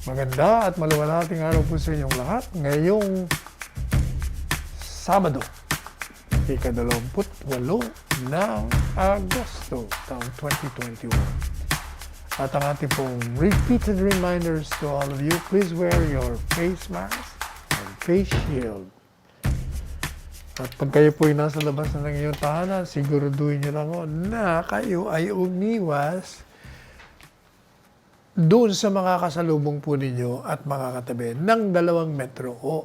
Maganda at maluwalhating araw po sa inyong lahat. Ngayong Sabado, ika-28 ng Agosto, taong 2021. At ang ating pong repeated reminders to all of you, please wear your face mask and face shield. At pag kayo po'y nasa labas na ng iyong tahanan, siguraduhin niyo lang na kayo ay umiwas doon sa mga kasalubong po ninyo at mga katabi ng 2 metro o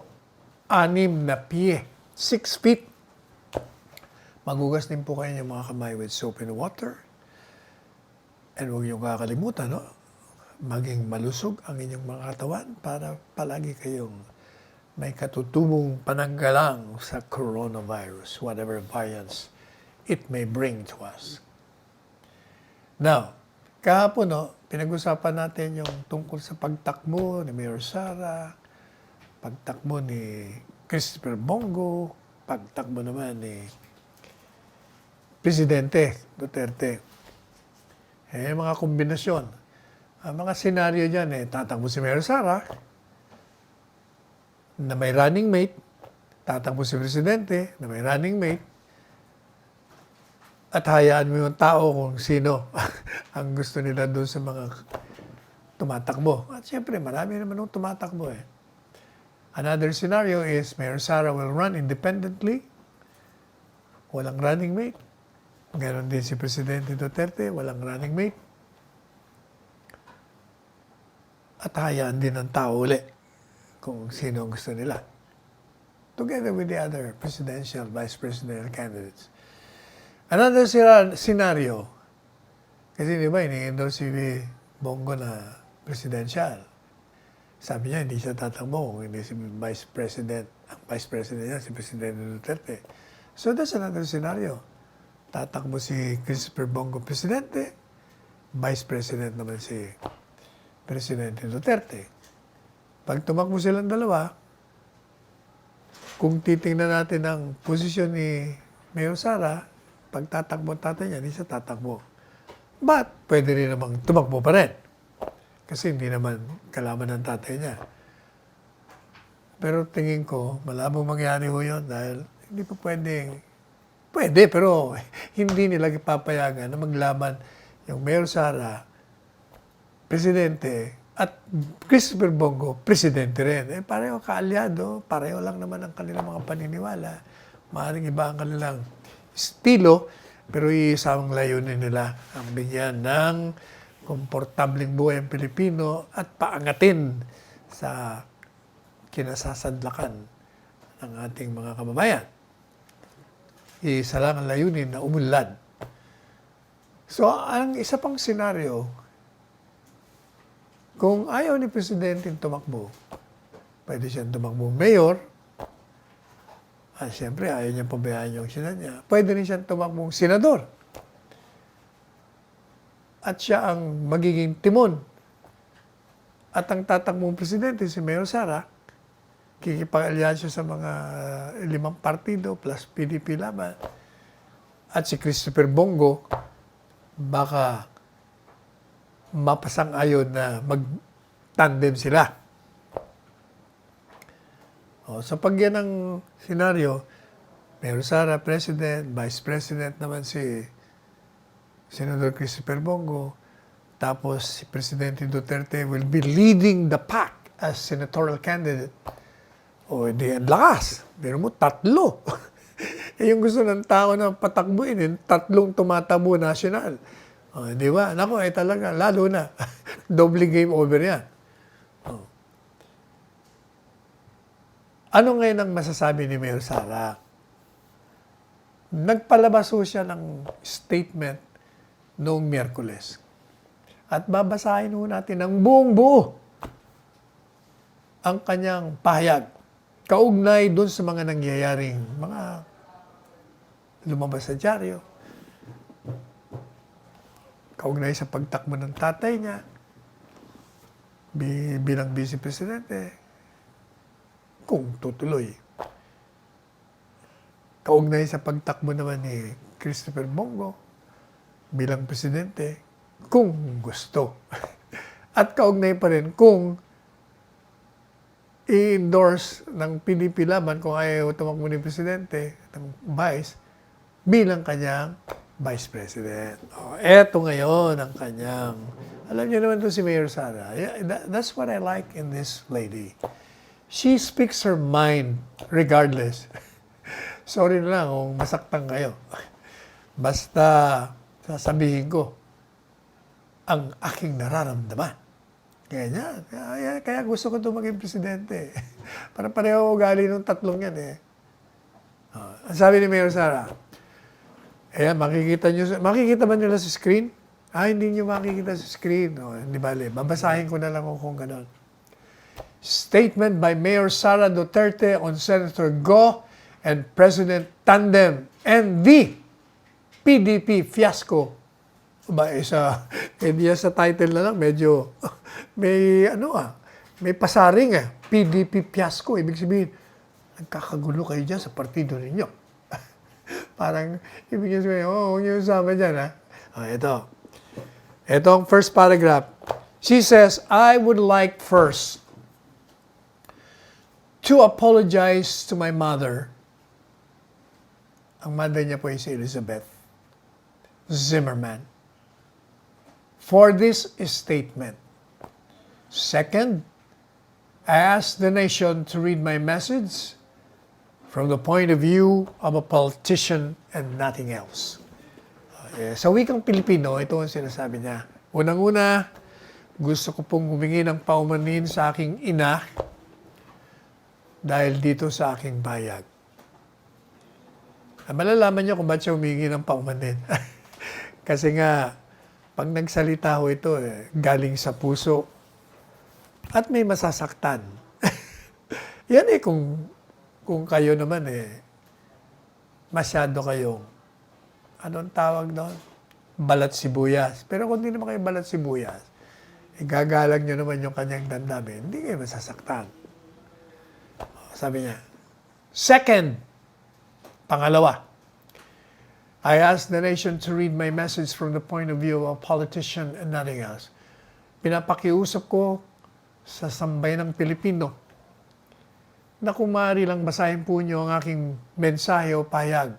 6 na pie, 6 feet. Magugas din po kayo ng mga kamay with soap and water. And huwag niyong kakalimutan, maging malusog ang inyong mga katawan para palagi kayong may katutubong pananggalang sa coronavirus, whatever variants it may bring to us. Now, kahapon, pinag-usapan natin yung tungkol sa pagtakbo ni Mayor Sara, pagtakbo ni Christopher Bongo, pagtakbo naman ni Presidente Duterte. Mga kombinasyon. Ang mga senaryo dyan, tatakbo si Mayor Sara, na may running mate, tatakbo si Presidente, na may running mate, at hayaan mo yung tao kung sino ang gusto nila doon sa mga tumatakbo. At siyempre, marami naman yung tumatakbo . Another scenario is Mayor Sara will run independently, walang running mate. Ganon din si Presidente Duterte, walang running mate. At hayaan din ng tao uli kung sino ang gusto nila. Together with the other presidential, vice presidential candidates. Another scenario, kasi di ba, ini-endorse si Bongo na presidential. Sabi niya, hindi siya tatakbo kung hindi si Vice President. Ang Vice President niya, si Presidente Duterte. So that's another scenario. Tatakbo si Christopher Bongo Presidente, Vice President naman si Presidente Duterte. Pag tumakbo silang dalawa, kung titingnan natin ang posisyon ni Mayor Sara, pag tatakbo tatay niya, hindi siya tatakbo. But, pwede rin namang tumakbo pa rin. Kasi hindi naman kalaban ng tatay niya. Pero tingin ko, malabong mangyari ho yun dahil hindi pa pwede, pero hindi nila ipapayagan na maglaban yung Mayor Sara, Presidente, at Christopher Bongo, Presidente rin. Pareho kaalyado, pareho lang naman ang kanilang mga paniniwala. Maaaring iba ang kanilang estilo, pero iisang layunin nila ang bigyan ng komportabling buhay ang Pilipino at paangatin sa kinasasadlakan ng ating mga kababayan. Iisa lang ang layunin na umunlad. So, ang isa pang senaryo, kung ayaw ni Presidente tumakbo, pwede siyang tumakbo mayor. Siyempre, ayaw niyang pabayaan yung sina niya. Pwede rin siyang tumakbong senador. At siya ang magiging timon. At ang tatakbong presidente, si Mayor Sara, kikipag-alyansya sa mga 5 partido plus PDP laban. At si Christopher Bongo, baka mapasang-ayon na mag-tandem sila. Sa pagyan ng senaryo, Mayor Sara, President, Vice President naman si Senador Christopher Bongo, tapos si Presidente Duterte will be leading the pack as senatorial candidate. Di ang lakas. Pero mo, 3. Yung gusto ng tao na patakbuin, 3 tumatabo national. Di ba? Naku, talaga, lalo na. Doble game over yan. Ano ngayon ang masasabi ni Mayor Sara? Nagpalabas siya ng statement noong Miyerkules. At babasahin natin ng buong-buo ang kanyang pahayag. Kaugnay doon sa mga nangyayaring mga lumabas sa dyaryo. Kaugnay sa pagtakbo ng tatay niya bilang Vice Presidente. Kung tutuloy. Kaugnay sa pagtakbo naman ni Christopher Bongo bilang presidente, kung gusto. At kaugnay pa rin kung i-endorse ng PDP laban kung ayaw tumakbo ni Presidente, ng Vice, bilang kanyang Vice President. Eto ngayon ang kanyang, alam niyo naman ito si Mayor Sara. That's what I like in this lady. She speaks her mind regardless. Sorry na lang kung masaktan kayo. Basta sasabihin ko ang aking nararamdaman. Kaya gusto ko ito maging presidente. Para pareho ugali ng tatlong yan eh. Ang sabi ni Mayor Sara, ayan, makikita ba nila sa screen? Hindi nyo makikita sa screen. Hindi bale, babasahin ko na lang kung gano'n. Statement by Mayor Sara Duterte on Senator Go and President Tandem and the PDP fiasco. Hindi sa title na lang, medyo may may pasaring PDP fiasco. Ibig sabihin, nagkakagulo kayo dyan sa partido ninyo. Parang, ibig sabihin, huwag niyo usama dyan, ito. Ito ang first paragraph. She says, I would like first to apologize to my mother. Ang mother niya po ay si Elizabeth Zimmerman for this statement. Second, I ask the nation to read my message from the point of view of a politician and nothing else. Sa wikang Pilipino, ito ang sinasabi niya. Unang-una, gusto ko pong humingi ng paumanhin sa aking ina dahil dito sa aking bayag. Malalaman niyo kung ba't siya humingi ng paumanhin. Kasi nga, pag nagsalita ho ito, galing sa puso at may masasaktan. Yan kung kayo naman masyado kayong, anong tawag doon? Balat sibuyas. Pero kung hindi naman kayo balat sibuyas, gagalang nyo naman yung kanyang damdamin, hindi kayo masasaktan. Sabi niya. Second, pangalawa, I ask the nation to read my message from the point of view of a politician and nothing else. Pinapakiusap ko sa sambayan ng Pilipino na kung maaari lang basahin po niyo ang aking mensahe o pahayag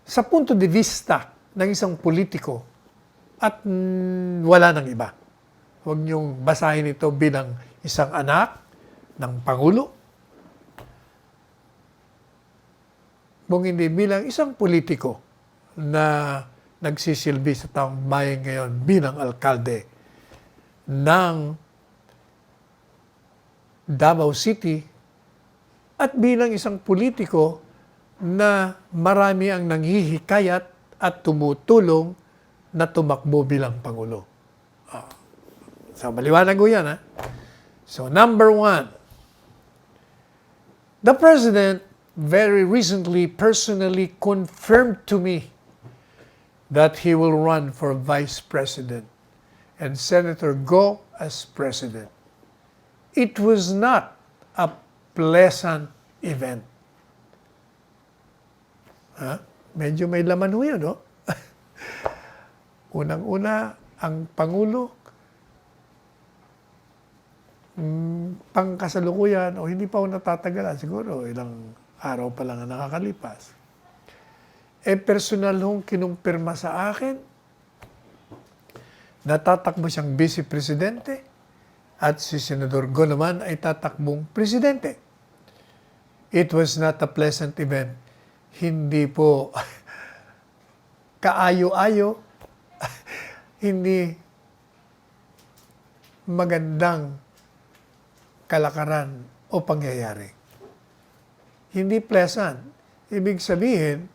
sa punto de vista ng isang politiko at wala nang iba. Huwag niyong basahin ito bilang isang anak ng Pangulo, kung hindi bilang isang politiko na nagsisilbi sa taong bayan ngayon bilang alkalde ng Davao City at bilang isang politiko na marami ang nanghihikayat at tumutulong na tumakbo bilang Pangulo. So, maliwanag ko yan, So, number one, the President very recently personally confirmed to me that he will run for Vice President and Senator Go as President. It was not a pleasant event. Medyo may laman ho yun, no? Unang-una, ang Pangulo, pangkasalukuyan, o hindi pa ako natatagalan, siguro ilang araw pa lang ang nakakalipas. Personal hong kinumpirma sa akin, natatakbo siyang Vice Presidente at si Senador Go naman ay tatakbong Presidente. It was not a pleasant event. Hindi po kaayo-ayo, hindi magandang kalakaran o pangyayari. Hindi pleasant. Ibig sabihin,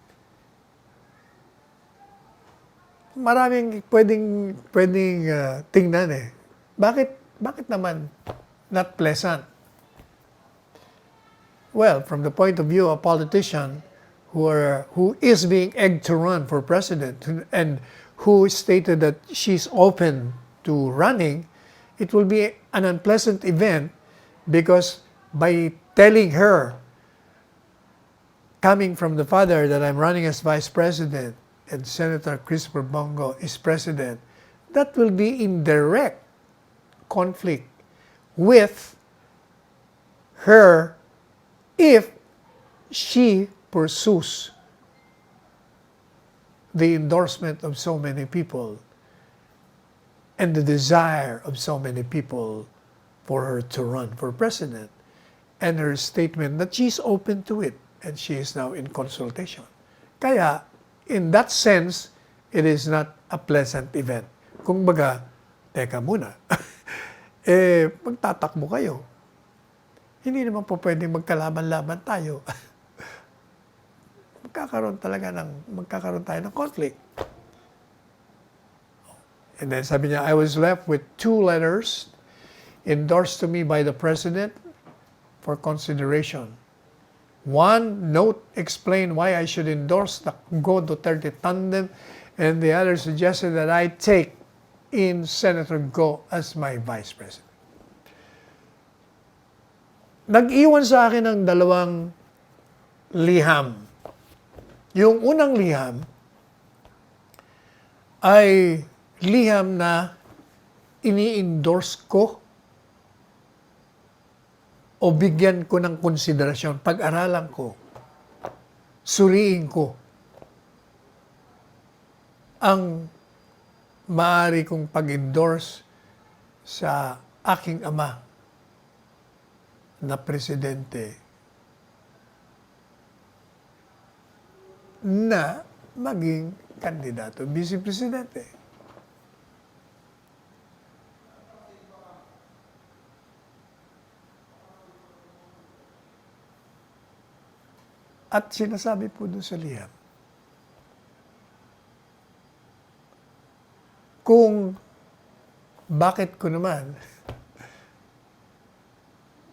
maraming pwedeng tingnan Bakit naman not pleasant? Well, from the point of view of a politician who is being egged to run for president and who stated that she's open to running, it will be an unpleasant event because by telling her, coming from the father, that I'm running as Vice President and Senator Christopher Bongo is President, that will be in direct conflict with her if she pursues the endorsement of so many people and the desire of so many people for her to run for president, and her statement that she's open to it and she is now in consultation. Kaya, in that sense, it is not a pleasant event. Kung baga, teka muna, magtatakbo kayo. Hindi naman po pwedeng magkalaban-laban tayo. magkakaroon tayo ng conflict. And then sabi niya, I was left with 2 letters endorsed to me by the President for consideration. 1 note explained why I should endorse the Go Duterte tandem, and the other suggested that I take in Senator Go as my Vice President. Nag-iwan sa akin ng 2 liham. Yung unang liham ay liham na ini-endorse ko o bigyan ko ng konsiderasyon, pag-aralan ko, suriin ko ang maaari kong pag-endorse sa aking ama na presidente na maging kandidato, vice presidente. At sinasabi po doon sa liham, kung bakit ko naman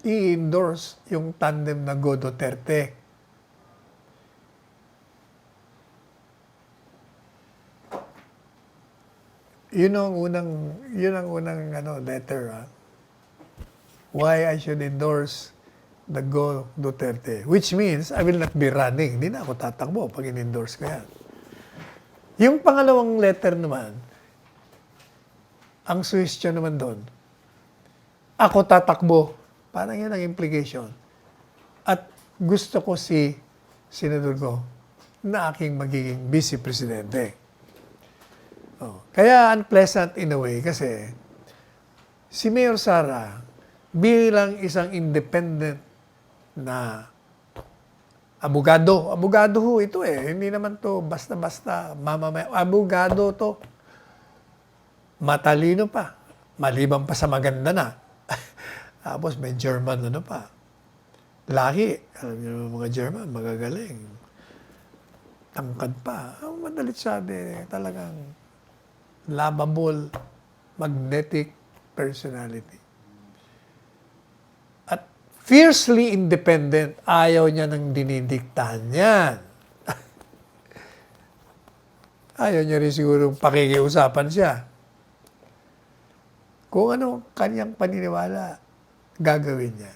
i-endorse yung tandem na Go Duterte. Yun ang unang letter. Why I should endorse the Go Duterte. Which means, I will not be running. Hindi na ako tatakbo pag in-endorse ko yan. Yung pangalawang letter naman, ang suggestion naman doon, ako tatakbo. Parang yan ang implication. At gusto ko si Senador Go na aking magiging vice presidente. Kaya unpleasant in a way kasi si Mayor Sara bilang isang independent na abogado ho ito hindi naman to basta-basta abogado to, matalino pa, maliban pa sa maganda na. Tapos may German pa. Lahi. Alam niyo mga German, magagaling. Tangkad pa. Ang madalit sabi, talagang lovable, magnetic personality. At fiercely independent, ayaw niya ng dinidiktahan yan. Ayaw niya rin siguro pakikiusapan siya. Kung ano kanyang paniniwala, gagawin niya.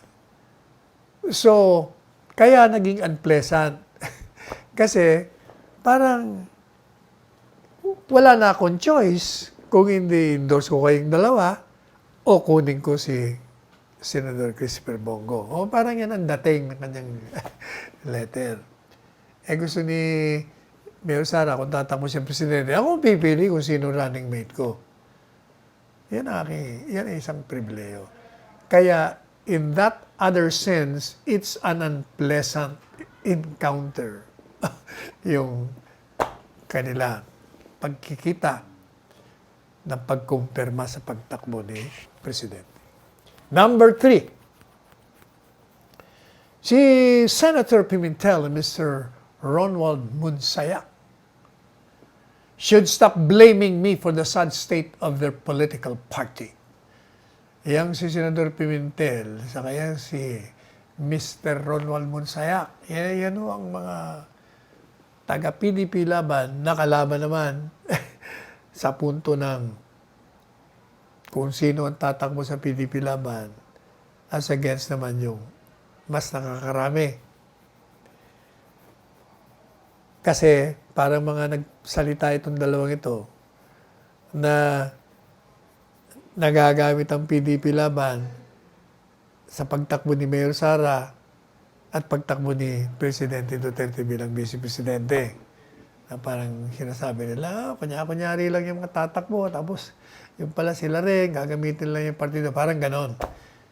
So, kaya naging unpleasant. Kasi, parang, wala na akong choice kung hindi endorse ko kayong dalawa o kunin ko si Senator Christopher Bongo. O parang yan ang dating ng kanyang letter. Gusto ni Mayor Sara, kung tatakbo siyang presidente, ako pipili kung sino running mate ko. Yan ay isang pribileyo. Kaya, in that other sense, it's an unpleasant encounter. Yung kanila pagkikita ng pagkumpirma sa pagtakbo ni Presidente. Number 3, si Senator Pimentel and Mr. Ronald Munsaya should stop blaming me for the sad state of their political party. Yang si Senador Pimentel, saka yan si Mr. Ronald Munsaya, yan ang mga taga-PDP laban, nakalaban naman sa punto ng kung sino ang tatakbo sa PDP laban as against naman yung mas nakakarami. Kasi parang mga nagsalita itong dalawang ito na nagagamit ang PDP laban sa pagtakbo ni Mayor Sara at pagtakbo ni Presidente Duterte bilang Vice Presidente. Na parang sinasabi nila, kunya-kunyari lang yung mga tatakbo, tapos yung pala sila rin, gagamitin lang yung partido, parang ganon.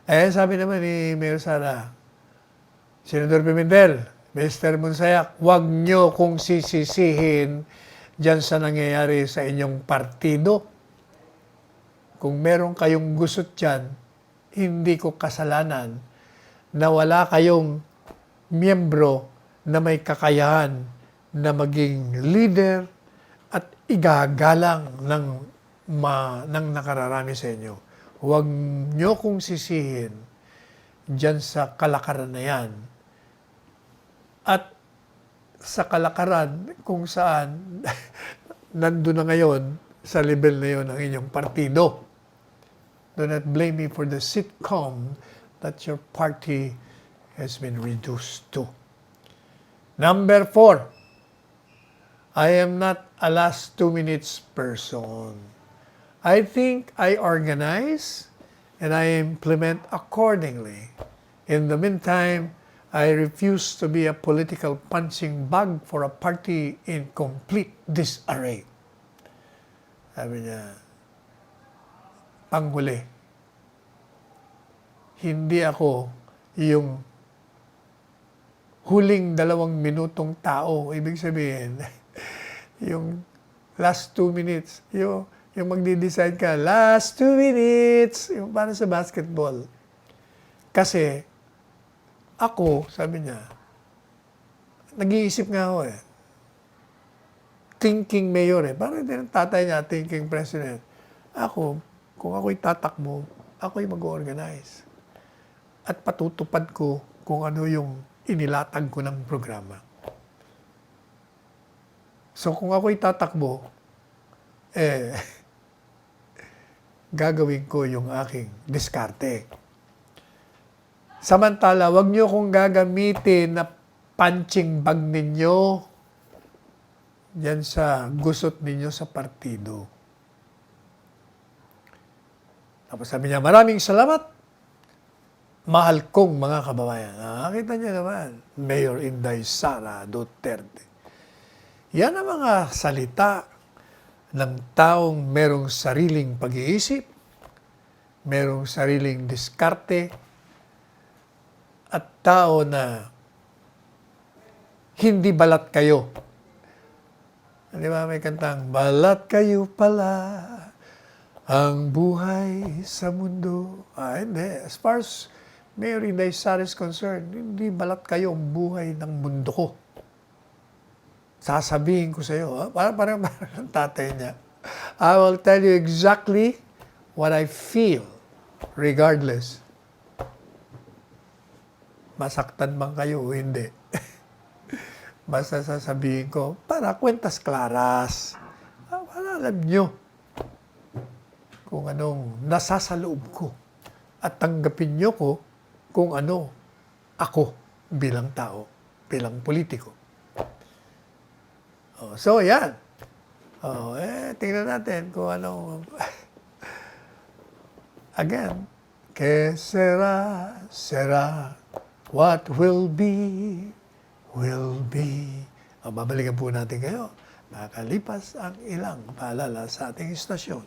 Eh, sabi naman ni Mayor Sara, Senador Pimentel, Mr. Monsayak, huwag nyo kung sisisihin dyan sa nangyayari sa inyong partido. Kung meron kayong gusot dyan, hindi ko kasalanan na wala kayong miyembro na may kakayahan na maging leader at igagalang ng nakararami sa inyo. Huwag nyo kong sisihin dyan sa kalakaran na yan. At sa kalakaran kung saan nandun na ngayon sa level na yun ang inyong partido. Do not blame me for the sitcom that your party has been reduced to. Number 4, I am not a last 2 minutes person. I think I organize and I implement accordingly. In the meantime, I refuse to be a political punching bag for a party in complete disarray. Sabi niya, panghuli, hindi ako yung huling 2 minutong tao. Ibig sabihin, yung last 2 minutes, yung magdi-decide ka, last 2 minutes, yung para sa basketball. Kasi, ako, sabi niya, nag-iisip nga ako eh. Thinking mayor eh. Parang din ang tatay niya, thinking president. Ako, kung ako'y tatakbo, ako'y mag-organize. At patutupad ko kung ano yung inilatag ko ng programa. So kung ako'y tatakbo, gagawin ko yung aking diskarte. Samantala, wag nyo kong gagamitin na punching bag ninyo yan sa gusot ninyo sa partido. Tapos sabi niya, maraming salamat, mahal kong mga kababayan. Nakakita niyo naman, Mayor Inday Sara Duterte. Yan ang mga salita ng taong merong sariling pag-iisip, merong sariling diskarte, at tao na hindi balat kayo. Di ba may kantang, balat kayo pala ang buhay sa mundo. Hindi. As far as Mayor Inday Sara is concerned, hindi balat kayo ang buhay ng mundo ko. Sasabihin ko sa iyo, parang tatay niya. I will tell you exactly what I feel, regardless. Masaktan man kayo o hindi. Basta sasabihin ko, para kwentas klaras. Para alam nyo kung anong nasa sa loob ko. At tanggapin nyo ko kung ano ako bilang tao, bilang politiko. So, yan. Tingnan natin kung ano. Again, que será, será. What will be, will be. Babalikan po natin kayo. Nakalipas ang ilang paalala sa ating istasyon.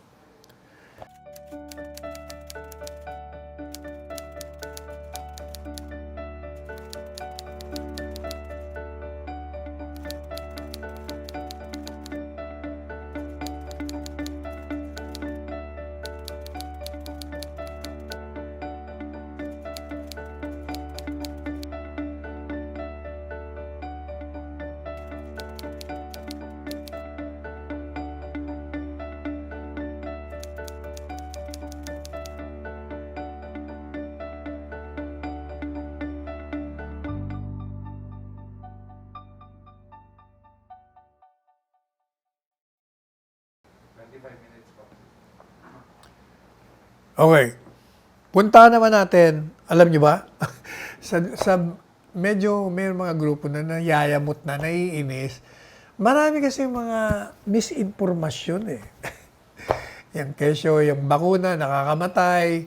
Okay. Punta naman natin, alam nyo ba? sa medyo may mga grupo na nayayamot na, naiinis. Marami kasi mga misinformasyon eh. Yung kesyo, yung bakuna, nakakamatay.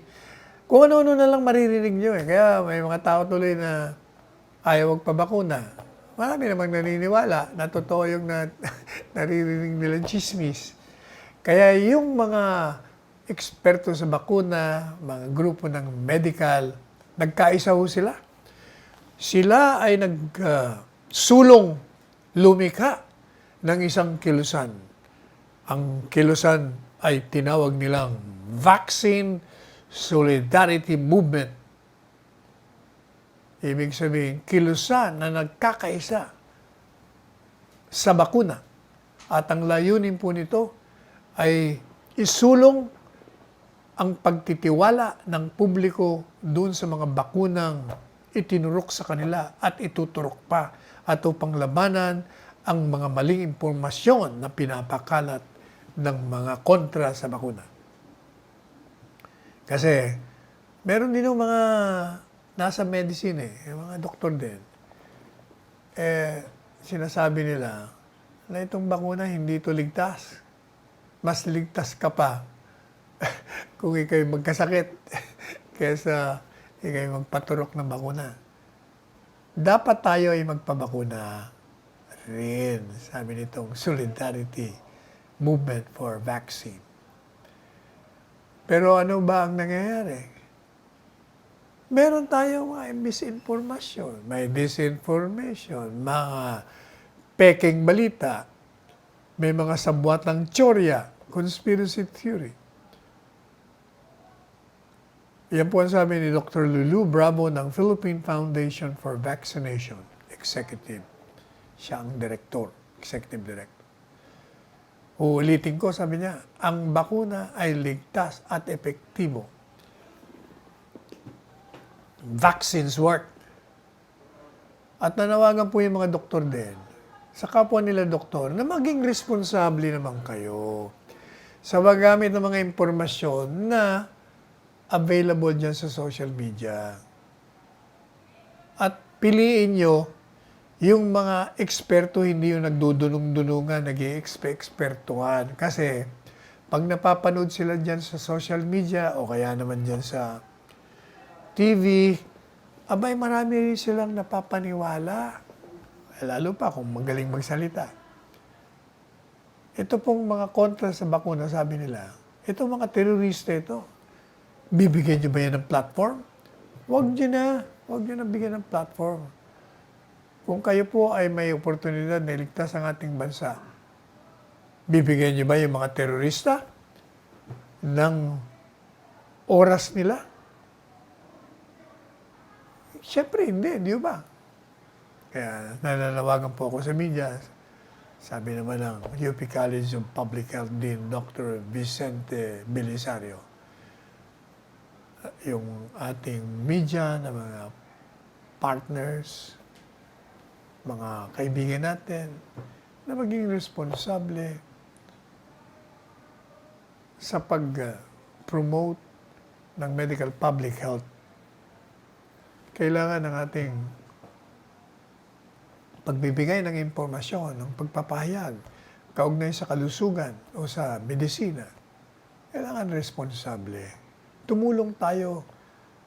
Kung ano-ano na lang maririnig nyo eh. Kaya may mga tao tuloy na ayaw magpabakuna. Marami namang naniniwala na totoo yung naririnig nilang chismis. Kaya yung mga eksperto sa bakuna, mga grupo ng medical, nagkaisa ho sila. Sila ay nagsulong lumikha ng isang kilusan. Ang kilusan ay tinawag nilang Vaccine Solidarity Movement. Ibig sabihin, kilusan na nagkakaisa sa bakuna. At ang layunin po nito ay isulong ang pagtitiwala ng publiko dun sa mga bakunang itinurok sa kanila at ituturok pa at upang labanan ang mga maling impormasyon na pinapakalat ng mga kontra sa bakuna. Kasi meron din yung mga nasa medicine yung mga doktor din. Sinasabi nila na itong bakuna hindi ito ligtas. Mas ligtas ka pa kung ikaw'y magkasakit kaysa ikaw'y magpaturok ng bakuna. Dapat tayo ay magpabakuna rin, sabi nitong Solidarity Movement for Vaccine. Pero ano ba ang nangyayari? Meron tayong misinformasyon, may disinformation, mga peking balita, may mga sabwatang tsorya, conspiracy theory. Yan po ang sabi ni Dr. Lulu Bravo ng Philippine Foundation for Vaccination Executive. Siya ang director, executive director. Uulitin ko, sabi niya, ang bakuna ay ligtas at epektibo. Vaccines work. At nanawagan po yung mga doktor din, sa kapwa nila doktor, na maging responsable naman kayo sa paggamit ng mga impormasyon na available dyan sa social media. At piliin nyo yung mga eksperto, hindi yung nagdudunong-dunungan, nag-i-ekspertuhan. Kasi pag napapanood sila dyan sa social media o kaya naman dyan sa TV, abay marami rin silang napapaniwala. Lalo pa kung magaling magsalita. Ito pong mga kontra sa bakuna, sabi nila, ito mga terorista ito. Bibigyan nyo ba yan ng platform? Huwag nyo na bigyan ng platform. Kung kayo po ay may oportunidad na iligtas ang ating bansa, bibigyan nyo ba yung mga terorista ng oras nila? Siyempre hindi, di ba? Kaya nananawagan po ako sa media. Sabi naman ng UP College of Public Health Dean Dr. Vicente Belisario, yung ating media na mga partners, mga kaibigan natin, na maging responsable sa pag-promote ng medical public health. Kailangan ng ating pagbibigay ng impormasyon, ng pagpapahayag, kaugnay sa kalusugan o sa medisina, kailangan responsable. Tumulong tayo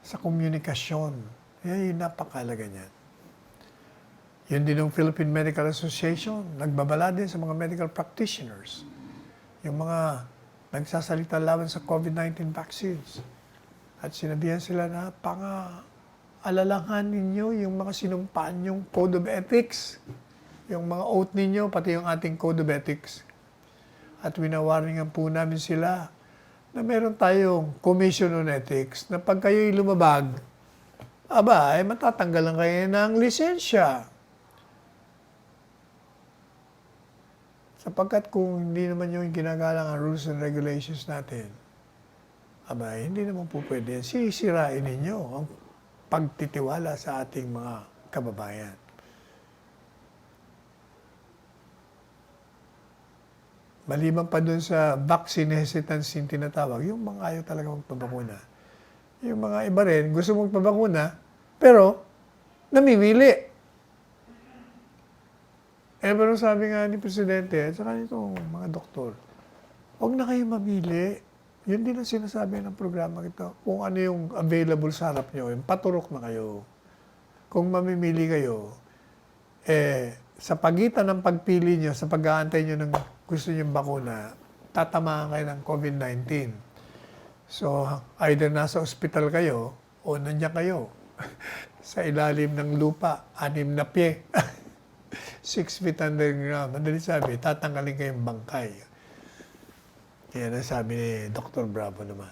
sa komunikasyon. Yan yung napakalaga niyan. Yun din ng Philippine Medical Association, nagbabala din sa mga medical practitioners, yung mga nagsasalita laban sa COVID-19 vaccines. At sinabihan sila na alalahan ninyo yung mga sinumpaan yung Code of Ethics, yung mga oath ninyo, pati yung ating Code of Ethics. At winawarningan po namin sila na meron tayong Commission on Ethics na pag kayo'y lumabag, ay matatanggalan kayo ng lisensya. Sapagkat kung hindi naman yung ginagalang ang rules and regulations natin, hindi naman po pwede. Sisirain ninyo ang pagtitiwala sa ating mga kababayan. Maliban pa dun sa vaccine hesitancy yung tinatawag, yung mga ayaw talaga magpabakuna. Yung mga iba rin, gusto magpabakuna, pero namimili. Pero sabi nga ni Presidente at saka nitong mga doktor, huwag na kayo mamili. Yun din ang sinasabi ng programa ito. Kung ano yung available sa harap nyo, yung paturok na kayo. Kung mamimili kayo, sa pagitan ng pagpili nyo, sa pag-aantay nyo ng gusto nyo bakuna, tatamaan kayo ng COVID-19. So, either nasa ospital kayo, o nandiyan kayo, sa ilalim ng lupa, 6 na pie, 6 feet underground. Madali sabi, tatanggalin kayong bangkay. Yan ang sabi ni Dr. Bravo naman.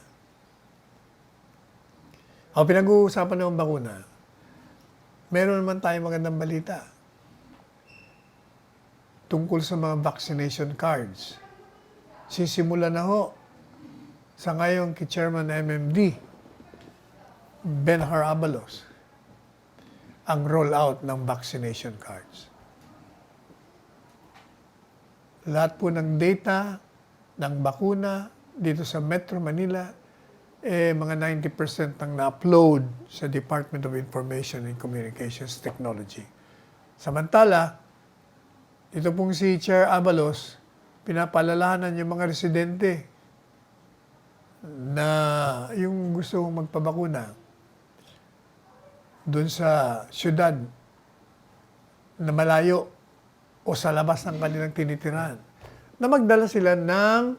O, pinag-uusapan ng bakuna. Meron naman tayong magandang balita tungkol sa mga vaccination cards. Sisimula na ho sa ngayon kay Chairman MMD, Benhar Abalos, ang rollout ng vaccination cards. Lahat po ng data ng bakuna dito sa Metro Manila, mga 90% ang na-upload sa Department of Information and Communications Technology. Samantala, ito pong si Chair Abalos, pinapaalalahanan yung mga residente na yung gusto magpabakuna doon sa syudad na malayo o sa labas ng kanilang tinitirahan, na magdala sila ng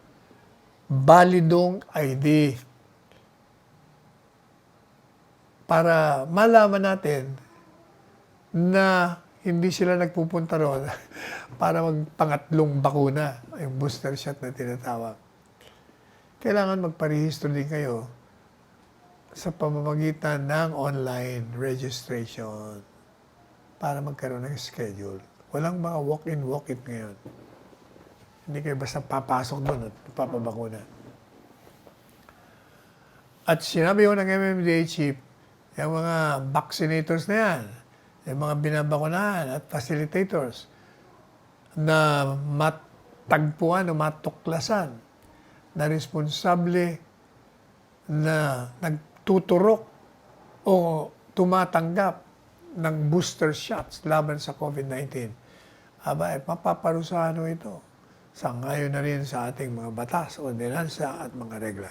balidong ID para malaman natin na hindi sila nagpupunta roon para magpangatlong bakuna, yung booster shot na tinatawag. Kailangan magparehistro din kayo sa pamamagitan ng online registration para magkaroon ng schedule. Walang mga walk-in, walk-in ngayon. Hindi kayo basta papasok doon at papabakuna. At sinabi ko ng MMDA chief, yung mga vaccinators na yan, yung mga binabakunahan at facilitators na matagpuan o matuklasan na responsable na nagtuturok o tumatanggap ng booster shots laban sa COVID-19. Mapaparusahan ito. Sangayon na rin sa ating mga batas, ordinansa at mga regla.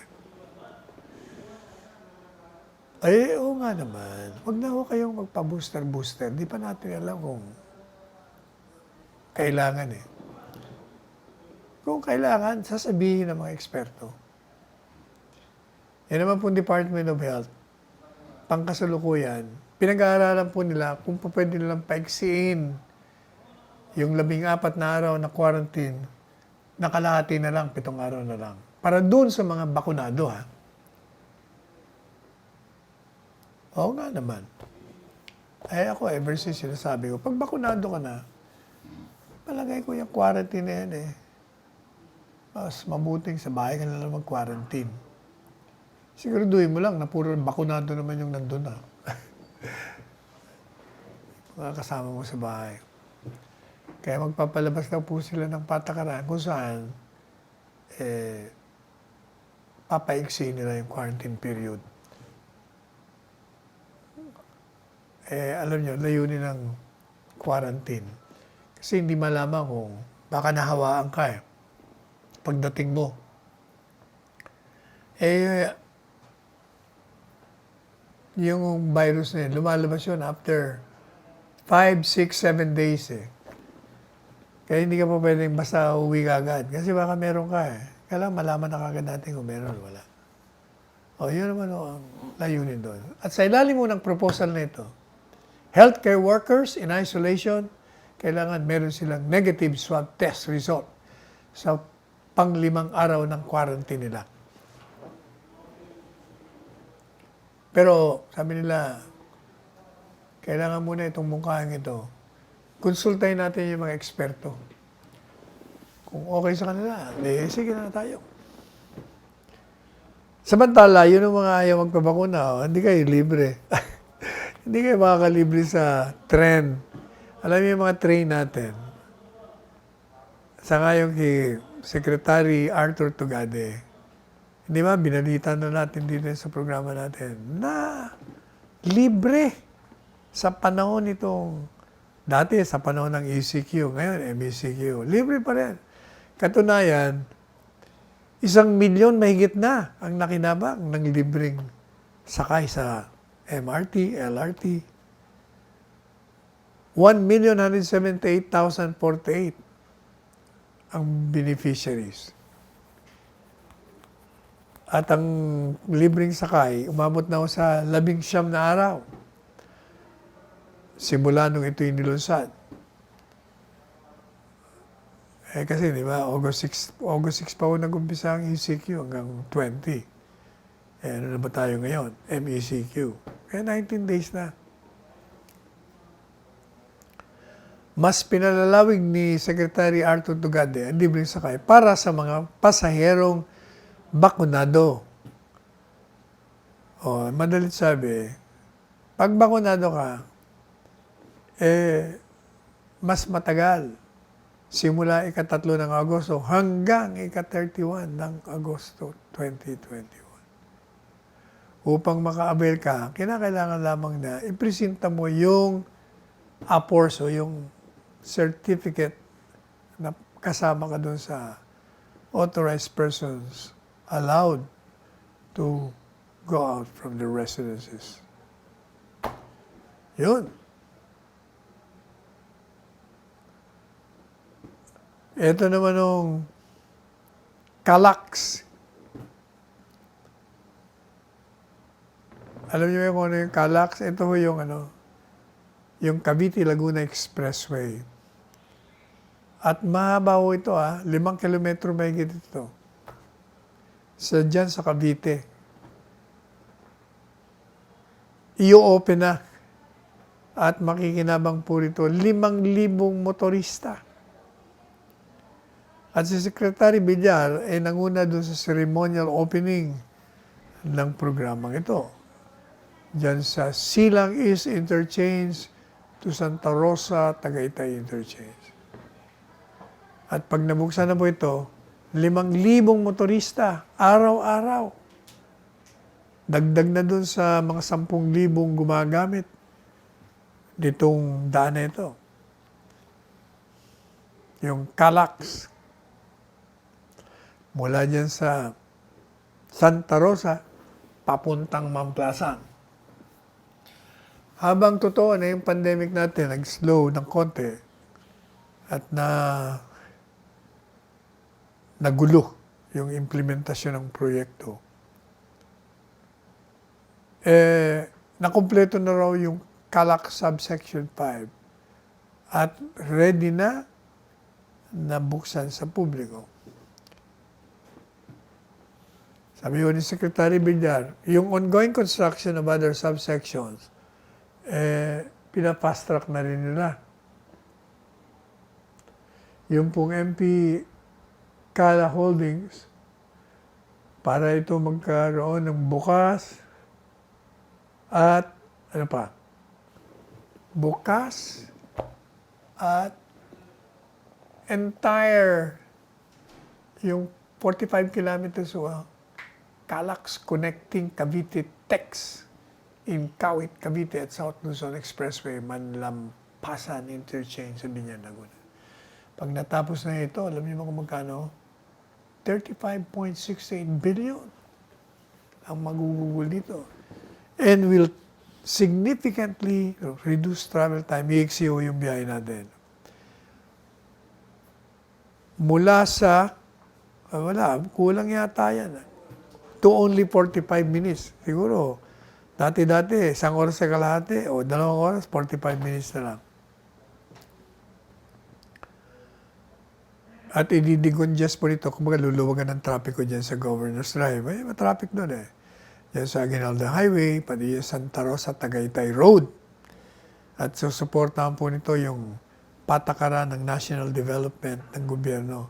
Oo nga naman. Huwag na ho kayong magpa-booster-booster. Di pa natin alam kung kailangan Kung kailangan, sasabihin ng mga eksperto. Yan naman po Department of Health, pangkasalukuyan, pinag-aaralan po nila kung pwede nilang paiksiin yung 14 na araw na quarantine, nakalahati na lang, 7 araw na lang. Para doon sa mga bakunado, ha? Oo nga naman. Ako, ever since sinasabi ko, pag bakunado ka na, palagay ko yung quarantine na yan mas mabuting sa bahay ka na lang mag-quarantine. Siguraduhin mo lang na puro bakunado naman yung nandun na. Mga kasama mo sa bahay. Kaya magpapalabas daw po sila ng patakaran kung saan papaiksi nila yung quarantine period. Alam nyo, layunin ng quarantine. Kasi hindi malaman kung baka nahawaan ka pagdating mo. Yung virus na yun, lumalabas yun after 5, 6, 7 days Kaya hindi ka pa pwedeng basta uwi ka agad. Kasi baka meron ka Kailangan malaman na kagad natin kung meron o wala. Yun naman ang layunin doon. At sa ilalim mo ng proposal na ito, healthcare workers in isolation, kailangan meron silang negative swab test result sa pang-5 araw ng quarantine nila. Pero sabi nila, kailangan muna itong mungkahan ito. Konsultahin natin yung mga eksperto. Kung okay sa kanila, sige na tayo. Samantala, yun ang mga ayaw magpabakuna, hindi kayo libre. Hindi kayo makakalibre sa trend. Alam niyo yung mga train natin. Sa ngayon kay Secretary Arthur Tugade, hindi ba, binalita na natin dito sa programa natin na libre sa panahon itong, dati sa panahon ng ECQ, ngayon MECQ, libre pa rin. Katunayan, 1,000,000 mahigit na ang nakinabang ng libreng sakay sa MRT, LRT. 1,178,048 ang beneficiaries. At ang libreng sakay, umabot na sa 19 na araw. Simula nung ito'y nilunsad. Kasi di ba, August 6 pa ako nag-umpisa ang ECQ hanggang 20. Ano na ba tayo ngayon? MECQ. Kaya 19 days na. Mas pinalalawig ni Secretary Arthur Tugade ang libreng sakay para sa mga pasaherong bakunado. Madalit sabi, pag bakunado ka, mas matagal. Simula ika-3 ng Agosto hanggang ika-31 ng Agosto 2021. Upang maka-avail ka, kinakailangan lamang na ipresenta mo yung APORS o yung certificate na kasama ka dun sa authorized persons allowed to go out from the residences. Yun. Ito naman yung CALAX. Alam niyo kung ano yung CALAX? Ito yung yung Cavite-Laguna Expressway. At mahaba ho ito 5 kilometro mahigit ito. Dyan sa Cavite. I-open na. At makikinabang po rito 5,000 motorista. At si Secretary Villar ay nanguna doon sa ceremonial opening ng programang ito. Diyan sa Silang East Interchange to Santa Rosa, Tagaytay Interchange. At pag nabuksan na po ito, 5,000 motorista, araw-araw. Dagdag na doon sa mga 10,000 gumagamit nitong daan na ito. Yung CALAX. Mula dyan sa Santa Rosa, papuntang Mamplasan. Habang totoo na yung pandemic natin, nag-slow ng konti at nagulo yung implementasyon ng proyekto. Nakumpleto na raw yung CALAX Subsection 5 at ready na buksan sa publiko. Sabi ni Secretary Villar, yung ongoing construction of other subsections, pinapast track na rin nila. Yung pong MP Kala Holdings, para ito magkaroon ng bukas at bukas at entire yung 45 kilometers CALAX connecting Cavite Tex in Kawit, Cavite at South Luzon Expressway, Manlampasan Interchange sa Biñan, Laguna. Pag natapos na ito, alam niyo kung magkano? 35.68 billion ang magugugol dito. And will significantly reduce travel time. I-exio yung biyahe natin. Mula sa, kulang yata yan. To only 45 minutes. Siguro, dati-1 oras sa kalahati o 2 oras, 45 minutes na lang. At i-decongest po nito, kumbaga luluwagan ng trapiko dyan sa Governor's Drive. Matraffic doon Dyan sa Aguinaldo Highway, pati Santa Rosa, Tagaytay Road. At susuportahan po nito yung patakaran ng national development ng gobyerno.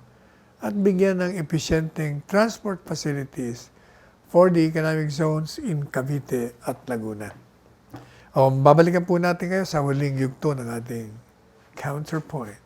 At bigyan ng epesyenteng transport facilities for the economic zones in Cavite at Laguna. Babalikan po natin kayo sa huling yugto ng ating Counterpoint.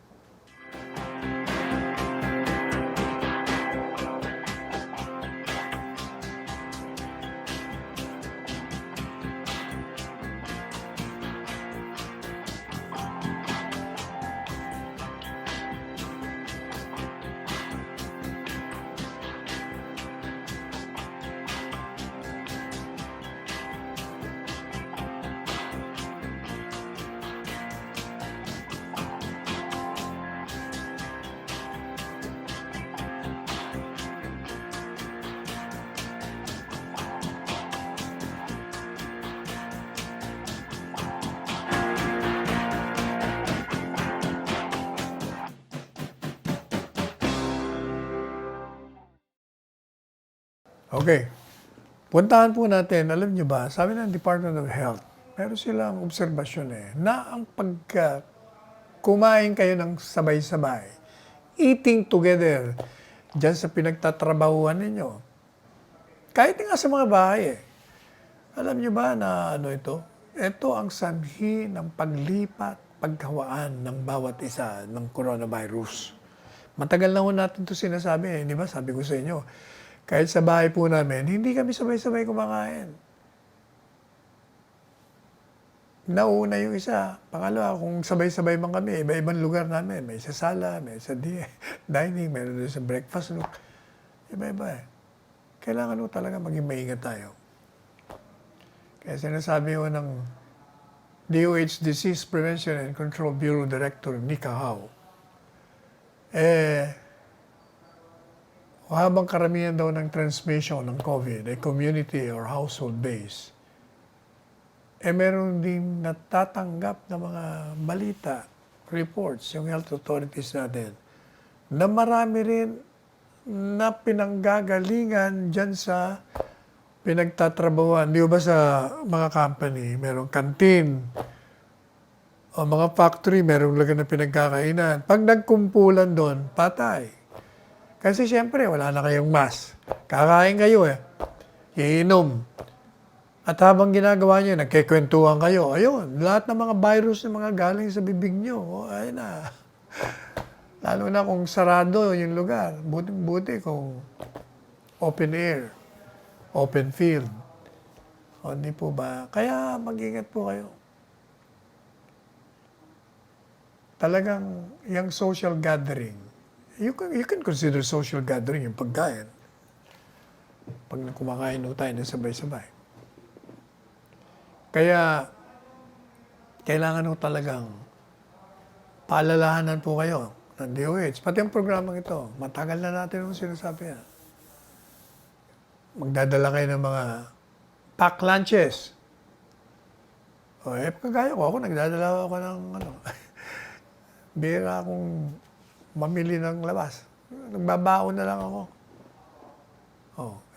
Okay. Puntahan po natin, alam niyo ba, sabi ng Department of Health, meron silang obserbasyon na ang kumain kayo ng sabay-sabay, eating together, dyan sa pinagtatrabahuan ninyo, kahit nga sa mga bahay Alam niyo ba na ano ito? Ito ang sanhi ng paglipat, paghawaan ng bawat isa ng coronavirus. Matagal na ho natin ito sinasabi di ba? Sabi ko sa inyo, kahit sa bahay po namin, hindi kami sabay-sabay kumakain. Nauna yung isa. Pangalawa, kung sabay-sabay man kami, iba-ibang lugar namin. May sa sala, may sa dining, meron doon sa breakfast room. Iba-iba Kailangan ho talaga maging maingat tayo. Kaya sinasabi ho ng DOH Disease Prevention and Control Bureau Director Nika Hao, habang karamihan daw ng transmission ng COVID ay community or household base, meron din natatanggap na mga balita, reports, yung health authorities natin, na marami rin na pinanggagalingan dyan sa pinagtatrabahuan. Di ba sa mga company, merong canteen, o mga factory, merong laga na pinagkakainan. Pag nagkumpulan doon, patay. Kasi siyempre, wala na kayong mask. Kakain kayo iinom. At habang ginagawa nyo, nagkikwentuhan kayo. Ayun, lahat ng mga virus na mga galing sa bibig nyo, ayun na. Lalo na kung sarado yung lugar. Buti kung open air, open field. O, di po ba? Kaya mag-ingat po kayo. Talagang yung social gathering, you can consider social gathering yung pagkain. Pag kumakain tayo na sabay-sabay. Kaya, kailangan talagang paalalahanan po kayo ng DOH. Pati ang programang ito, matagal na natin yung sinasabi yan. Magdadala kayo ng mga pack lunches. O, kagaya ko, nagdadala ako ng bira akong mamili ng labas. Nagbabaon na lang ako.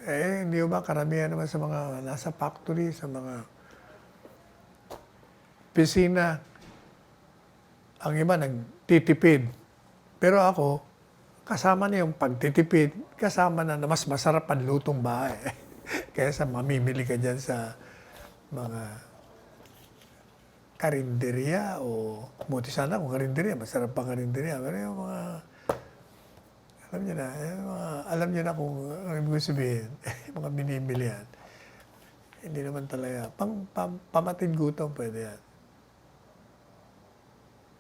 Hindi ba karamihan naman sa mga nasa factory, sa mga pisina, ang iba nagtitipid. Pero ako, kasama na yung pagtitipid, kasama na mas masarap ang lutong bahay. Kaysa mamimili ka dyan sa mga karinderya o buti sana kung karinderya, masarap pang karinderya. Pero yung mga, alam niyo na kung ano ibig sabihin, mga binibilihan. Hindi naman talaga, pamatid gutom pwede yan.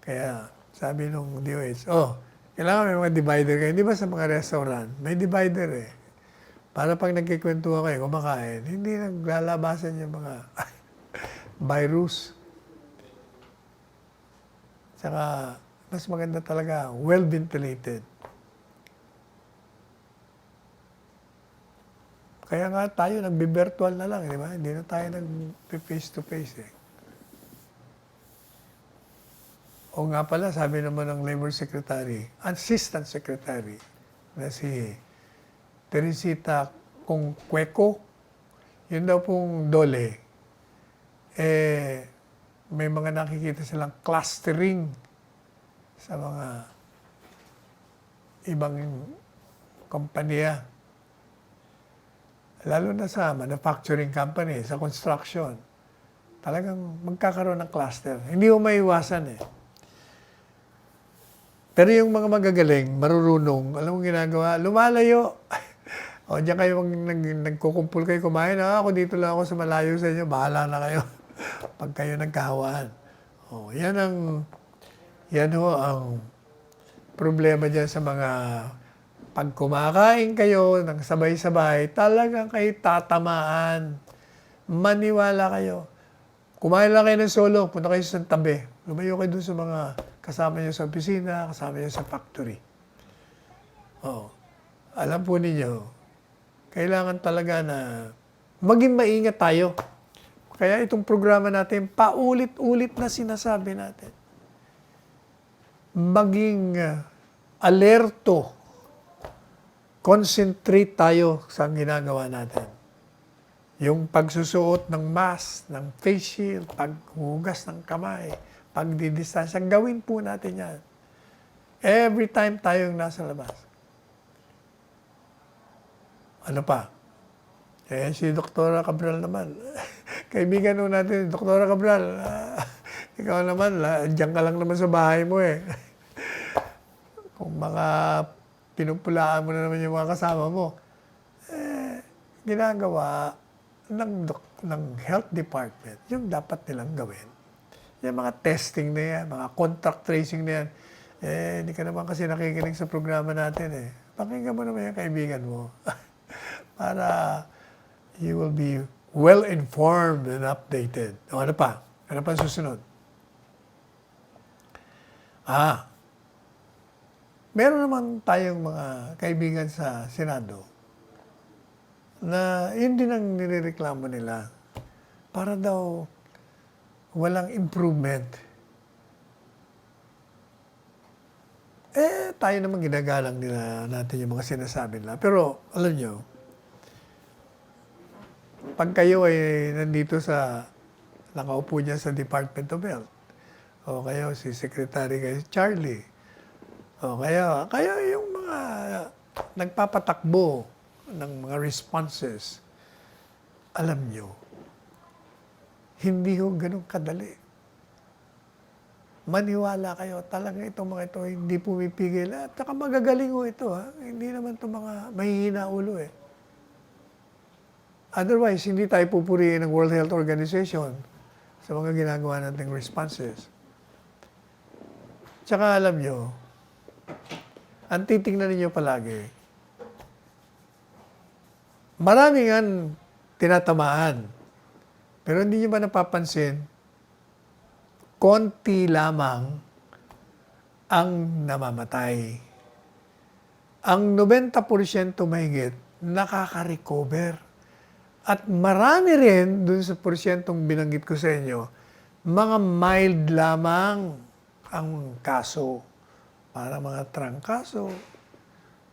Kaya, sabi nung DOH, kailangan may mga divider kayo. Hindi ba sa mga restaurant, may divider Para pag nagkikwentuhan kayo, kumakain, hindi naglalabasan yung mga virus. Saka, mas maganda talaga, well-ventilated. Kaya nga tayo, nagbi-virtual na lang, di ba? Hindi na tayo nag-face-to-face O nga pala, sabi naman ng Labor Secretary, Assistant Secretary, na si Teresita Conqueco, yun daw pong dole, may mga nakikita silang clustering sa mga ibang kompanya. Lalo na sa manufacturing company, sa construction. Talagang magkakaroon ng cluster. Hindi mo maiwasan Pero yung mga magagaling, marurunong, alam mo ginagawa, lumalayo. O diyan kayo, nagkukumpul kayo kumain, ako dito lang ako sa malayo sa inyo, bahala na kayo. Pag kayo nagkahawaan. Yan ang problema dyan sa mga pag kumakain kayo ng sabay-sabay, talagang kayo tatamaan. Maniwala kayo. Kumain lang kayo ng solo, punta kayo sa tabi. Lumayo kayo dun sa mga kasama nyo sa opisina, kasama nyo sa factory. Alam po ninyo, kailangan talaga na maging maingat tayo. Kaya itong programa natin, paulit-ulit na sinasabi natin. Maging alerto concentrate tayo sa ginagawa natin. Yung pagsusuot ng mask, ng face shield, paghugas ng kamay, pagdidistansya, gawin po natin yan. Every time tayong nasa labas. Ano pa? Si Dr. Cabral naman. Kaibigan nun natin, Dr. Cabral, ikaw naman, diyan ka lang naman sa bahay mo eh. Kung mga pinupulaan mo na naman yung mga kasama mo, ginagawa ng health department, yung dapat nilang gawin. Yung mga testing na yan, mga contact tracing na yan, hindi ka naman kasi nakikinig sa programa natin eh. Pakinggan mo naman yung kaibigan mo. Para you will be well-informed and updated. O ano pa? Ano pa susunod? Meron naman tayong mga kaibigan sa Senado na yun din ang nirereklamo nila. Para daw walang improvement. Tayo naman ginagalang nila natin yung mga sinasabi nila. Pero, alam nyo, pag kayo ay nandito nakaupo dyan sa Department of Health, o kayo si Secretary kayo Charlie, o kayo yung mga nagpapatakbo ng mga responses, alam nyo, hindi ho ganun kadali. Maniwala kayo, talaga itong mga ito hindi pumipigil. At saka magagaling ho ito. Hindi naman itong mga mahihina ulo eh. Otherwise, hindi tayo pupurihin ng World Health Organization sa mga ginagawa nating responses. Tsaka alam nyo, ang titingnan ninyo palagi, marami nga tinatamaan. Pero hindi nyo ba napapansin, konti lamang ang namamatay. Ang 90% mahigit nakaka-recover. At marami rin, dun sa porsyentong binanggit ko sa inyo, mga mild lamang ang kaso. Para mga trangkaso,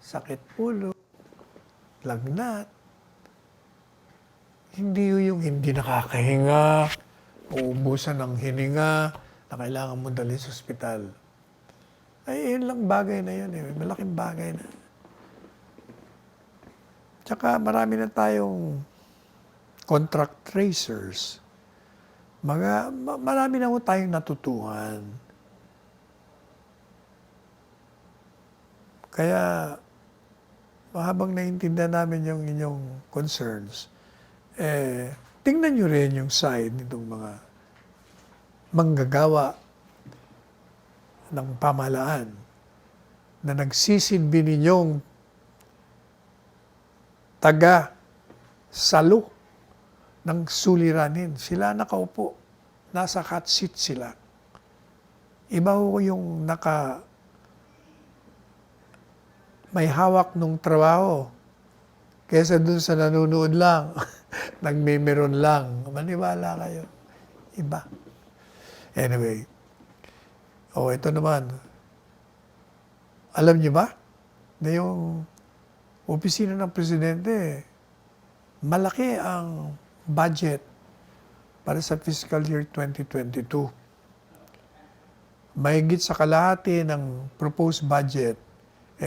sakit ulo, lagnat. Hindi yung hindi nakakahinga, uubusan ng hininga, na kailangan mo dalhin sa ospital. Yun lang bagay na yun eh. Malaking bagay na. Tsaka marami na tayong contract tracers. Marami na ho tayong natutuhan. Kaya, habang naiintindihan namin yung inyong concerns, tingnan nyo rin yung side nitong mga manggagawa ng pamahalaan na nagsisilbi ninyong taga-salo ng suliranin. Sila nakaupo. Nasa hot seat sila. Iba ko yung may hawak nung trabaho kaysa dun sa nanonood lang. Nagmemeron lang. Maniwala kayo. Iba. Anyway. Ito naman. Alam niyo ba? Na yung opisina ng presidente, malaki ang budget para sa fiscal year 2022. Mahigit sa kalahati ng proposed budget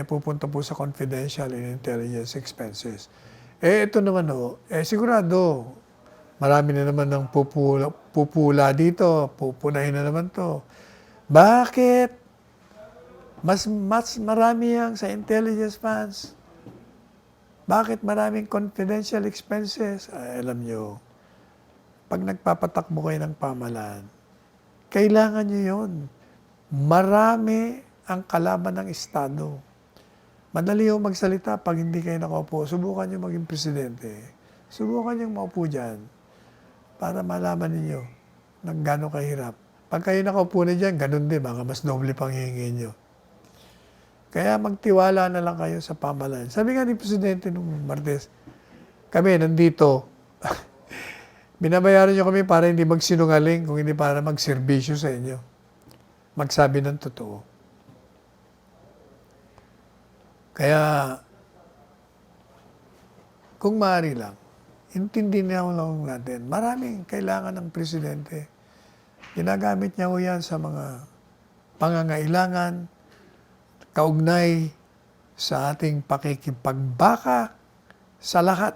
pupunta po sa confidential and intelligence expenses. Ito naman sigurado, marami na naman ng pupula dito, pupunahin na naman to. Bakit? Mas marami yang sa intelligence funds. Bakit maraming confidential expenses? Alam nyo, pag nagpapatakbo kayo ng pamahalaan, kailangan nyo yun. Marami ang kalaban ng Estado. Madali yung magsalita pag hindi kayo nakaupo. Subukan nyo maging presidente. Subukan nyo maupo dyan para malaman ninyo ng gano'ng kahirap. Pag kayo nakaupo na dyan, ganun din. Baka mas doble pang hihingin nyo. Kaya magtiwala na lang kayo sa pamahalaan. Sabi nga ni Presidente nung Martes, kami nandito, binabayaran nyo kami para hindi magsinungaling, kung hindi para magserbisyo sa inyo. Magsabi ng totoo. Kaya, kung maaari lang, intindihin lang natin, maraming kailangan ng presidente. Ginagamit niya ho yan sa mga pangangailangan, kaugnay sa ating pakikipagbaka sa lahat.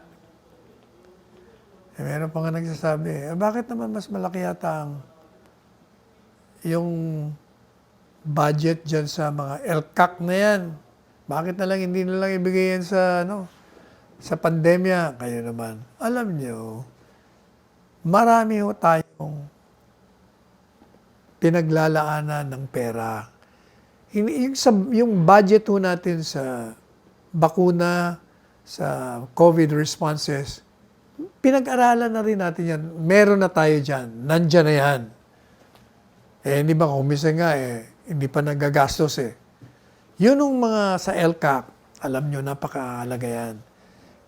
Meron pa nga nagsasabi, bakit naman mas malaki yata yung budget dyan sa mga LCAC na yan? Bakit na lang hindi na lang ibigay yan sa pandemya? Kayo naman, alam nyo, marami ho tayong pinaglalaanan ng pera. Yung budget ho natin sa bakuna, sa COVID responses, pinag-aralan na rin natin yan. Meron na tayo dyan. Nandyan na yan. Hindi ba kung minsan nga hindi pa nagagastos Yun yung mga sa LCAC, alam nyo, napakahalaga yan.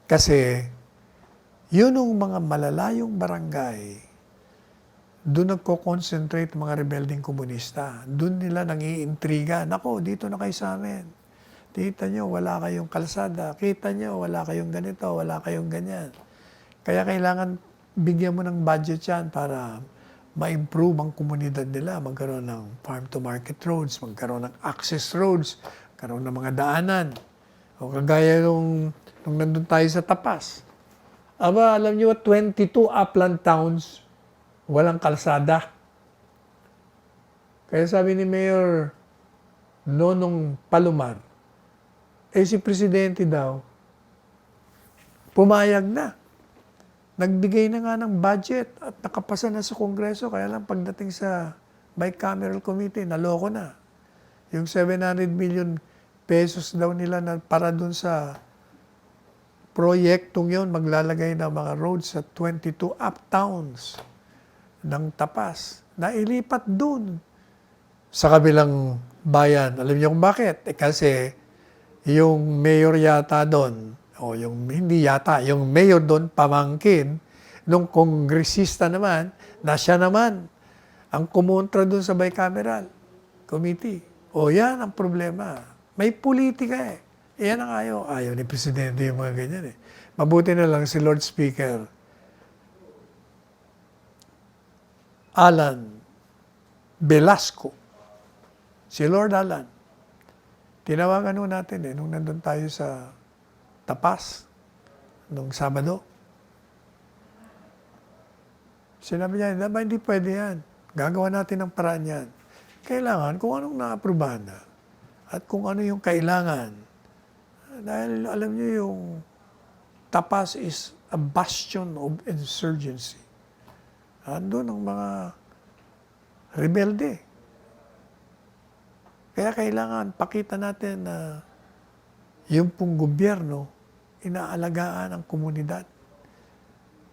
Kasi, yun yung mga malalayong barangay, doon nagko-concentrate mga rebelding komunista. Doon nila nangiintriga. Nako, dito na kayo sa amin. Kita nyo, wala kayong kalsada. Kita nyo, wala kayong ganito, wala kayong ganyan. Kaya kailangan bigyan mo ng budget yan para ma-improve ang komunidad nila. Magkaroon ng farm-to-market roads, magkaroon ng access roads, magkaroon ng mga daanan. O kagaya nung nandun tayo sa Tapas. Aba, alam nyo, 22 upland towns, walang kalsada. Kaya sabi ni Mayor Nonong Palomar, si Presidente daw, pumayag na. Nagbigay na nga ng budget at nakapasa na sa Kongreso. Kaya lang pagdating sa bicameral committee, naloko na. Yung 700 million pesos daw nila na para dun sa proyektong yon maglalagay ng mga roads sa 22 uptowns ng Tapas. Nailipat dun sa kabilang bayan. Alam niyo kung bakit? Kasi yung mayor yata doon, o yung hindi yata, yung mayor doon, pamangkin, nung kongresista naman, na siya naman ang kumontra doon sa bicameral committee. O yan ang problema. May politika Yan ang ayaw ni Presidente yung mga ganyan Mabuti na lang si Lord Speaker Alan Velasco. Si Lord Alan. Tinawagan natin nung nandun tayo sa Tapas, nung Sabado. Sinabi niya, hindi pwede yan. Gagawa natin ng paraan yan. Kailangan kung anong naaprubahan na at kung ano yung kailangan. Dahil alam niyo yung Tapas is a bastion of insurgency. Andun ang mga rebelde. Kaya kailangan pakita natin na yung pong gobyerno inaalagaan ang komunidad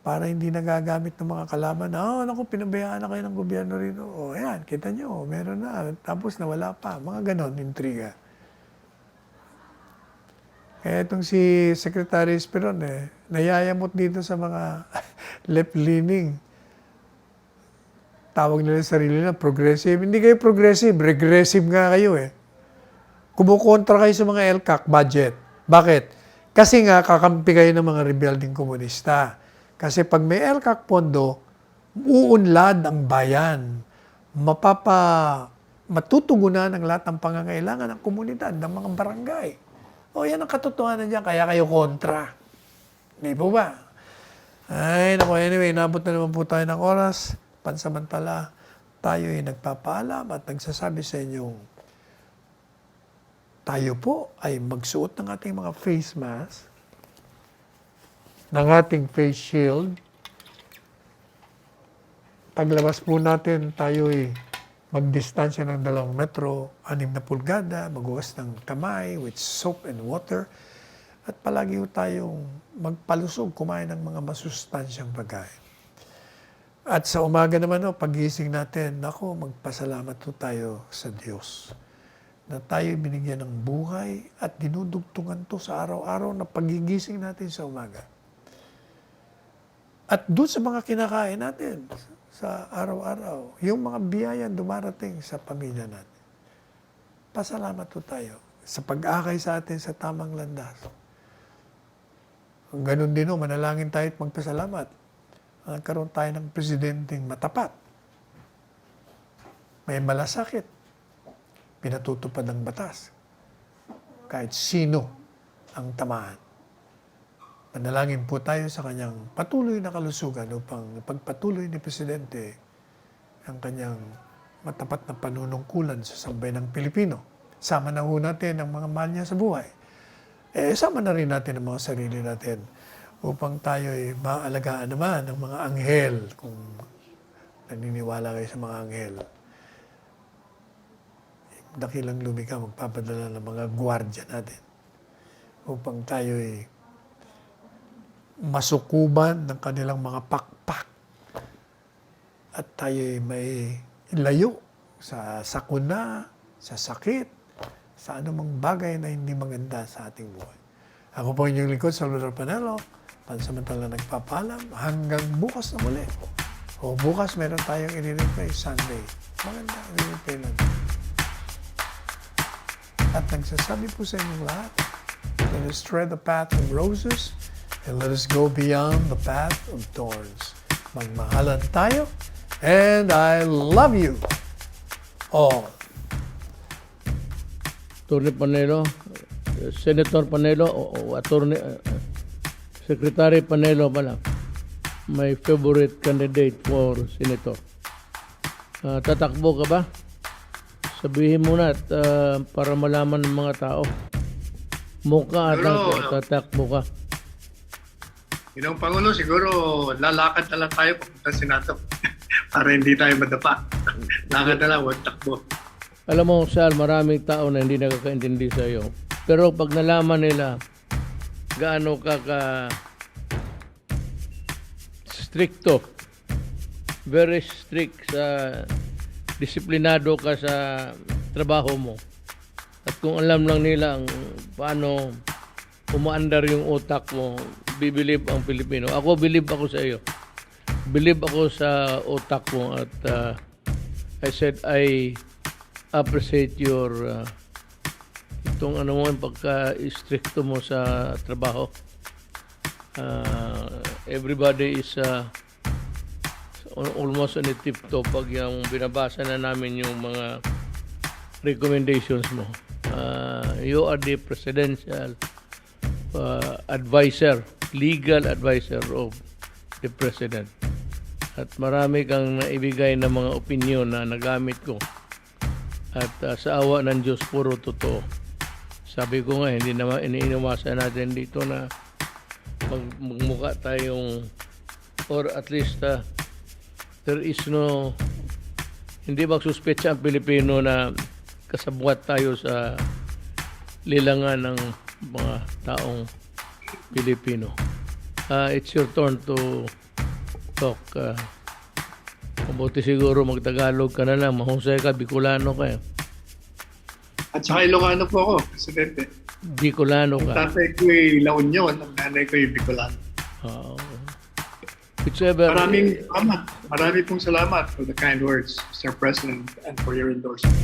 para hindi nagagamit ng mga kalaban na, naku, pinabayaan na kayo ng gobyerno rito. Ayan, kita nyo, meron na. Tapos nawala pa. Mga ganon, intriga. Kaya itong si Secretary Esperon, nayayamot dito sa mga left-leaning. Tawag nila sa sarili na progressive. Hindi kayo progressive, regressive nga kayo Kumukontra kayo sa mga LCAC budget. Bakit? Kasi nga, kakampi kayo ng mga rebelding komunista. Kasi pag may LCAC pondo, uunlad ang bayan. Matutugunan ang lahat ng pangangailangan ng komunidad, ng mga barangay. Yan ang katotohanan niya, kaya kayo kontra. Hindi po ba? Anyway, nabot na naman po tayo ng oras. Pansamantala, tayo ay nagpapaalam at nagsasabi sa inyong tayo po ay magsuot ng ating mga face mask, ng ating face shield. Paglabas po natin, tayo ay magdistansya ng 2 metro, 6 na pulgada, maghugas ng kamay with soap and water, at palagi po tayong magpalusog, kumain ng mga masustansyang pagkain. At sa umaga naman, pagising natin, magpasalamat po tayo sa Diyos na tayo binigyan ng buhay at dinudugtungan to sa araw-araw na pagigising natin sa umaga. At doon sa mga kinakain natin sa araw-araw, yung mga biyayang dumarating sa pamilya natin. Pasalamat po tayo sa pag-akay sa atin sa tamang landas. ganun din o, manalangin tayo at magpasalamat. Nagkaroon tayo ng presidenteng matapat. May malasakit. Pinatutupad ng batas. Kahit sino ang tamaan. Manalangin po tayo sa kanyang patuloy na kalusugan upang pagpatuloy ni Presidente ang kanyang matapat na panunungkulan sa sambayan ng Pilipino. Sama na ho natin ang mga mahal niya sa buhay. Sama na rin natin ang mga sarili natin upang tayo ay maalagaan naman ng mga anghel kung naniniwala kayo sa mga anghel. Dakilang lumika magpapadala ng mga gwardiya natin upang tayo ay masukuban ng kanilang mga pakpak at tayo ay may layo sa sakuna, sa sakit, sa anumang bagay na hindi maganda sa ating buhay. Ako po inyong lingkod, Salvador Panelo, pansamantala nagpapaalam hanggang bukas na muli. O bukas meron tayong i-replay Sunday. Maganda, i-replay lang. At nagsasabi po sa inyong lahat, let us tread the path of roses and let us go beyond the path of thorns. Magmahalan tayo, and I love you all. Attorney Panelo, Senator Panelo, o Attorney, Secretary Panelo pala, my favorite candidate for Senator. Tatakbo ka ba? Sabihin mo na at para malaman ng mga tao. Mukha at tatakbo ka. Ginoong Pangulo, siguro lalakad na lang tayo papunta sa Senato para hindi tayo madapa. Lakad na lang, huwag takbo. Alam mo, Sal, maraming tao na hindi nakakaintindi sa iyo. Pero pag nalaman nila gaano ka stricto, very strict sa disiplinado ka sa trabaho mo. At kung alam lang nila ang paano umaandar yung utak mo, bibilib ang Pilipino. Ako, bilib ako sa iyo. Bilib ako sa utak mo at I said I appreciate your itong ano mo, pagka-stricto mo sa trabaho. Everybody is almost on a tip-top pag yung binabasa na namin yung mga recommendations mo. You are the presidential advisor, legal advisor of the president. At marami kang naibigay na mga opinion na nagamit ko. At sa awa ng Diyos, puro totoo. Sabi ko nga, hindi naman iniiwasan natin dito na magmukha tayong, or at least there is no, hindi magsuspetsa ang Pilipino na kasabwat tayo sa lilangan ng mga taong Pilipino. It's your turn to talk. Mabuti siguro magtagalog ka na lang. Mahusay ka, Bicolano ka. At saka Ilocano po ako, Presidente. Bicolano Ang ka. tatay ko'y La Union, ang nanay ko'y Bicolano. Whichever. Marami pong salamat for the kind words, Mr. President, and for your endorsement.